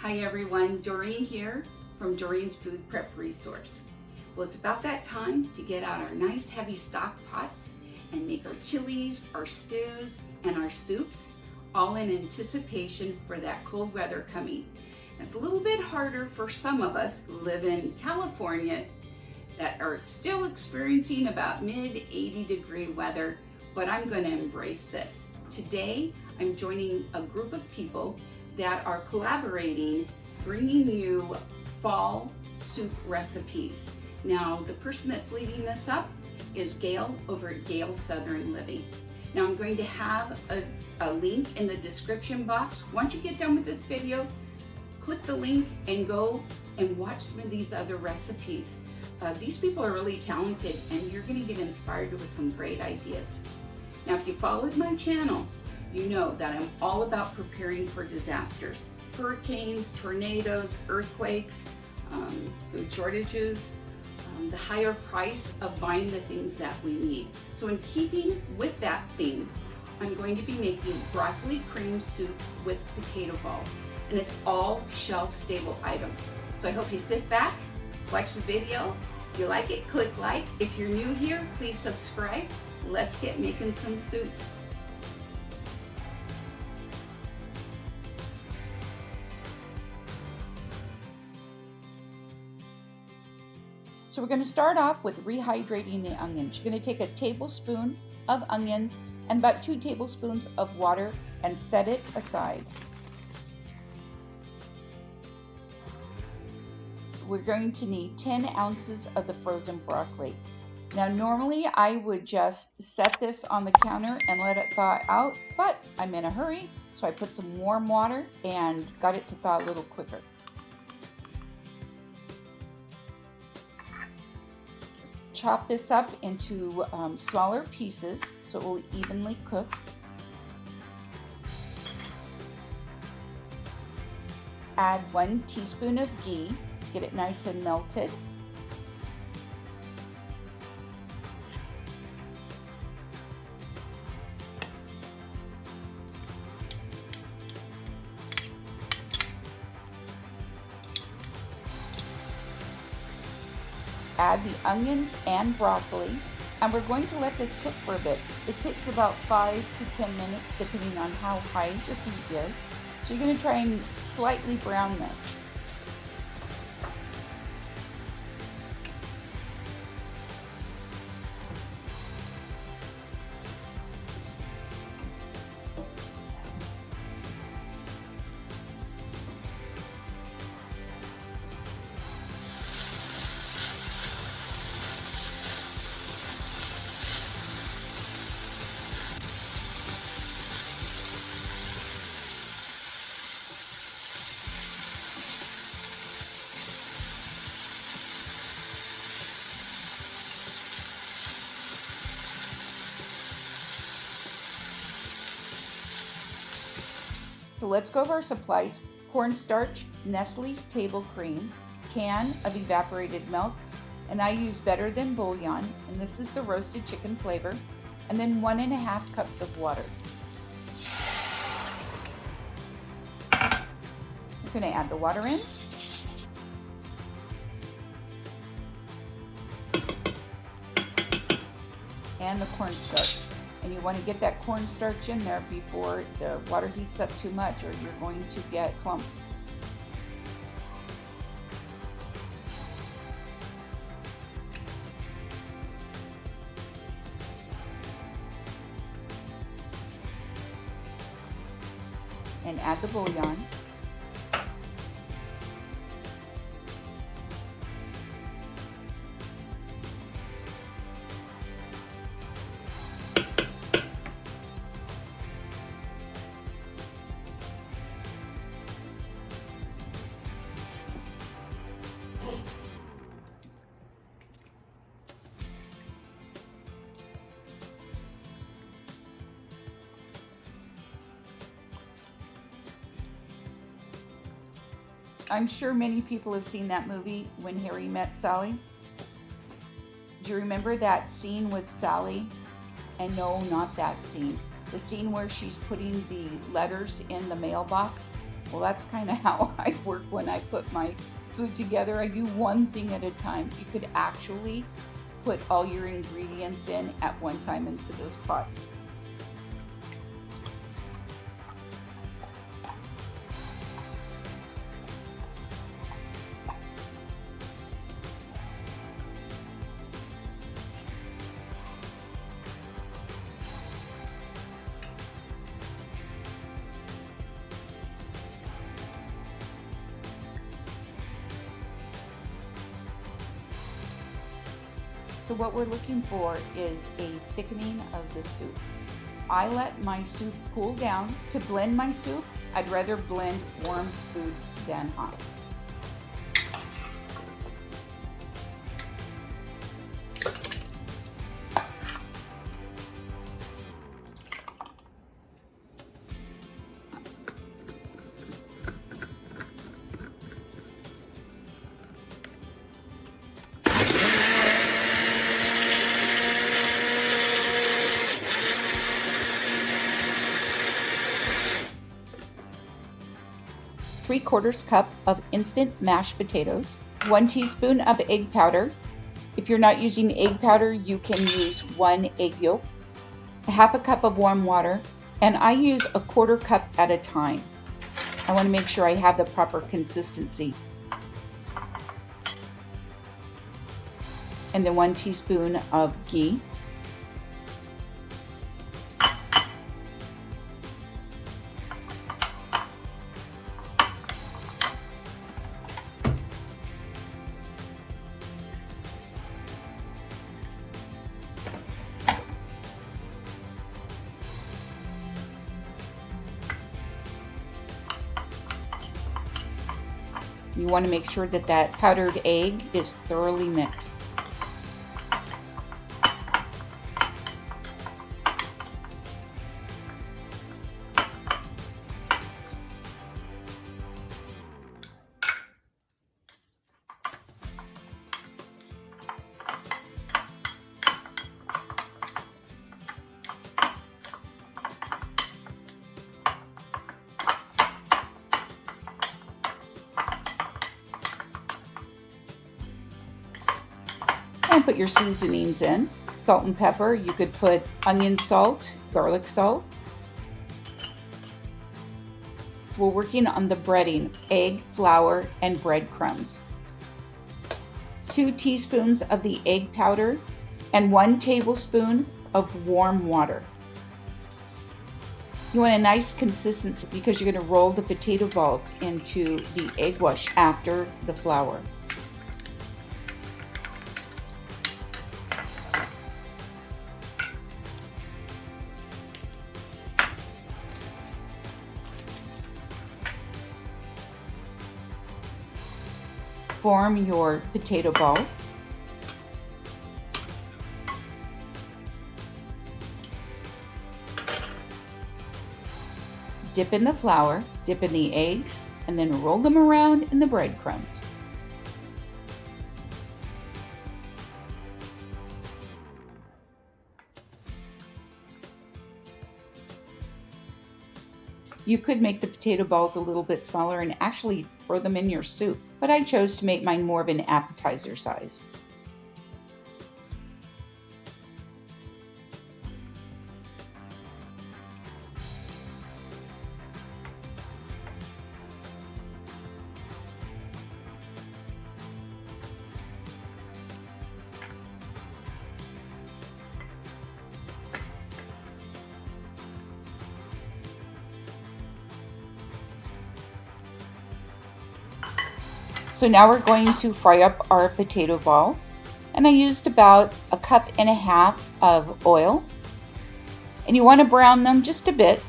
Hi everyone, Doreen here from Doreen's Food Prep Resource. Well, it's about that time to get out our nice heavy stock pots and make our chilies, our stews, and our soups, all in anticipation for that cold weather coming. It's a little bit harder for some of us who live in California that are still experiencing about mid 80-degree weather, but I'm going to embrace this. Today, I'm joining a group of people that are collaborating, bringing you fall soup recipes. Now, the person that's leading this up is Gail over at Gail Southern Living. Now, I'm going to have a link in the description box. Once you get done with this video, click the link and go and watch some of these other recipes. These people are really talented and you're going to get inspired with some great ideas. Now, if you followed my channel, you know that I'm all about preparing for disasters. Hurricanes, tornadoes, earthquakes, food shortages, the higher price of buying the things that we need. So in keeping with that theme, I'm going to be making broccoli cream soup with potato balls. And it's all shelf-stable items. So I hope you sit back, watch the video. If you like it, click like. If you're new here, please subscribe. Let's get making some soup. So we're going to start off with rehydrating the onions. You're going to take a tablespoon of onions and about 2 tablespoons of water and set it aside. We're going to need 10 ounces of the frozen broccoli. Now normally I would just set this on the counter and let it thaw out, but I'm in a hurry, so I put some warm water and got it to thaw a little quicker. Chop this up into smaller pieces so it will evenly cook. Add 1 teaspoon of ghee, get it nice and melted. Add the onions and broccoli, and we're going to let this cook for a bit. It takes about 5 to 10 minutes depending on how high your heat is. So you're going to try and slightly brown this. So let's go over our supplies. Cornstarch, Nestlé's table cream, can of evaporated milk, and I use Better Than Bouillon, and this is the roasted chicken flavor, and then 1.5 cups of water. We're going to add the water in. And the cornstarch. And you want to get that cornstarch in there before the water heats up too much or you're going to get clumps. And add the bouillon. I'm sure many people have seen that movie, When Harry Met Sally. Do you remember that scene with Sally? And no, not that scene. The scene where she's putting the letters in the mailbox Well, that's kind of how I work when I put my food together. I do one thing at a time. You could actually put all your ingredients in at one time into this pot. So what we're looking for is a thickening of the soup. I let my soup cool down. To blend my soup, I'd rather blend warm food than hot. Three-quarters cup of instant mashed potatoes, 1 teaspoon of egg powder. If you're not using egg powder, you can use 1 egg yolk, a half a cup of warm water, and I use a 1/4 cup at a time. I want to make sure I have the proper consistency. And then 1 teaspoon of ghee. You want to make sure that that powdered egg is thoroughly mixed. And put your seasonings in. Salt and pepper. You could put onion salt, garlic salt. We're working on the breading, egg, flour, and breadcrumbs. 2 teaspoons of the egg powder and 1 tablespoon of warm water. You want a nice consistency because you're going to roll the potato balls into the egg wash after the flour. Form your potato balls. Dip in the flour, dip in the eggs, and then roll them around in the breadcrumbs. You could make the potato balls a little bit smaller and actually throw them in your soup, but I chose to make mine more of an appetizer size. So now we're going to fry up our potato balls, and I used about 1.5 cups of oil, and you want to brown them just a bit.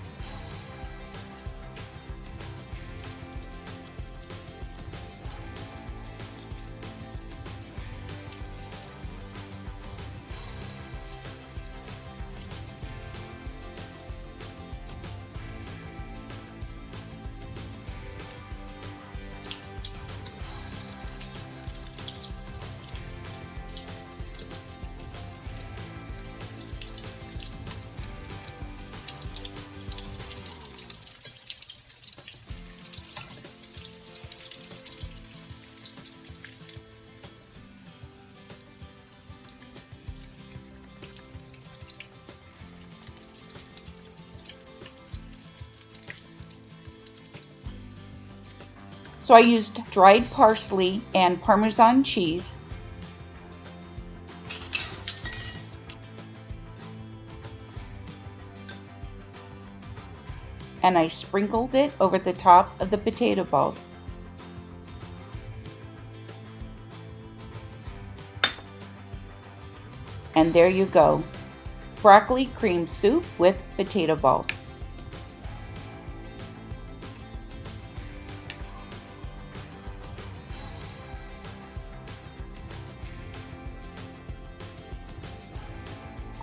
So I used dried parsley and Parmesan cheese. And I sprinkled it over the top of the potato balls. And there you go, broccoli cream soup with potato balls.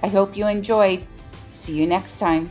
I hope you enjoyed. See you next time.